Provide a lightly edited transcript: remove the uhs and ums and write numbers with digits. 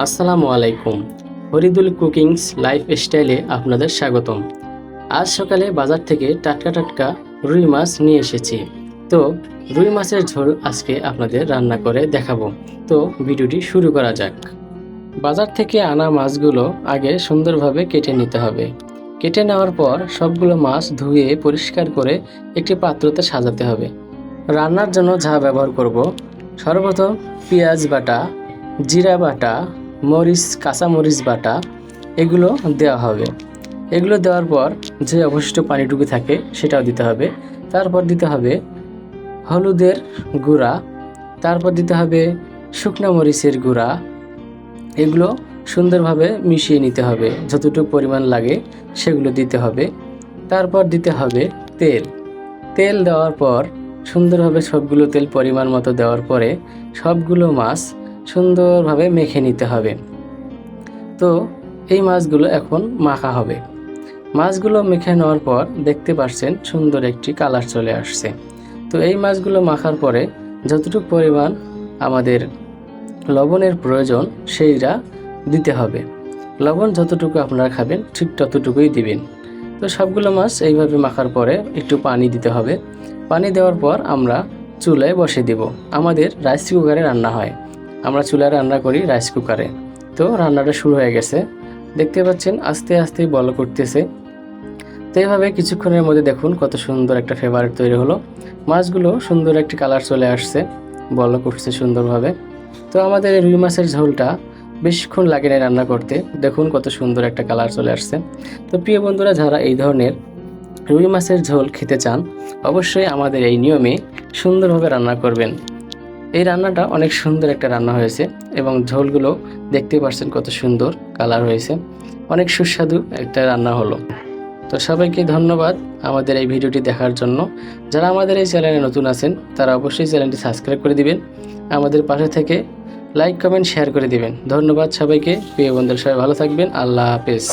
আসসালামু আলাইকুম। হরিদুল কুকিংস লাইফস্টাইলে আপনাদের স্বাগতম। আজ সকালে বাজার থেকে টাটকা টাটকা রুই মাছ নিয়ে এসেছি। তো রুই মাছের ঝোল আজকে আপনাদের রান্না করে দেখাবো। তো ভিডিওটি শুরু করা যাক। বাজার থেকে আনা মাছগুলো আগে সুন্দরভাবে কেটে নিতে হবে। কেটে নেওয়ার পর সবগুলো মাছ ধুয়ে পরিষ্কার করে একটি পাত্রতে সাজাতে হবে। রান্নার জন্য যা ব্যবহার করব, সর্বপ্রথম পেঁয়াজ বাটা, জিরা বাটা, কাঁচামরিচ বাটা এগুলো দেওয়া হবে। এগুলো দেওয়ার পর যে অবশিষ্ট পানিটুকু থাকে সেটাও দিতে হবে। তারপর দিতে হবে হলুদের গুঁড়া, তারপর দিতে হবে শুকনো মরিচের গুঁড়া। এগুলো সুন্দরভাবে মিশিয়ে নিতে হবে, যতটুকু পরিমাণ লাগে সেগুলো দিতে হবে। তারপর দিতে হবে তেল দেওয়ার পর সুন্দরভাবে সবগুলো তেল পরিমাণ মতো দেওয়ার পরে সবগুলো মাছ সুন্দরভাবে মেখে নিতে হবে। তো এই মাছগুলো এখন মাখা হবে। মাছগুলো মেখে নেওয়ার পর দেখতে পাচ্ছেন সুন্দর একটি কালার চলে আসছে। তো এই মাছগুলো মাখার পরে যতটুকু পরিমাণ আমাদের লবণের প্রয়োজন সেইটা দিতে হবে। লবণ যতটুকু আপনারা খাবেন ঠিক ততটুকুই দিবেন। তো সবগুলো মাছ এইভাবে মাখার পরে একটু পানি দিতে হবে। পানি দেওয়ার পর আমরা চুলায় বসে দেব। আমাদের রাইস কুকারে রান্না হয়, আমরা চুলায় রান্না করি রাইস কুকারে। তো রান্নাটা শুরু হয়ে গেছে, দেখতে পাচ্ছেন আস্তে আস্তে বল করতেছে। তো এইভাবে কিছুক্ষণের মধ্যে দেখুন কত সুন্দর একটা ফেভারিট তৈরি হলো। মাছগুলো সুন্দর একটি কালার চলে আসছে, বল করছে সুন্দরভাবে। তো আমাদের এই রুই মাছের ঝোলটা বেশিক্ষণ লাগে না রান্না করতে, দেখুন কত সুন্দর একটা কালার চলে আসছে। তো প্রিয় বন্ধুরা, যারা এই ধরনের রুই মাছের ঝোল খেতে চান অবশ্যই আমাদের এই নিয়মে সুন্দরভাবে রান্না করবেন। এই রান্নাটা অনেক সুন্দর একটা রান্না হয়েছে এবং ঝোলগুলো দেখতে পাচ্ছেন কত সুন্দর কালার হয়েছে, অনেক সুস্বাদু একটা রান্না হলো। তো সবাইকে ধন্যবাদ আমাদের এই ভিডিওটি দেখার জন্য। যারা আমাদের এই চ্যানেলে নতুন আছেন তারা অবশ্যই চ্যানেলটি সাবস্ক্রাইব করে দিবেন, আমাদের পাশে থেকে লাইক কমেন্ট শেয়ার করে দিবেন। ধন্যবাদ সবাইকে। প্রিয় বন্ধুরা, সবাই ভালো থাকবেন। আল্লাহ হাফেজ।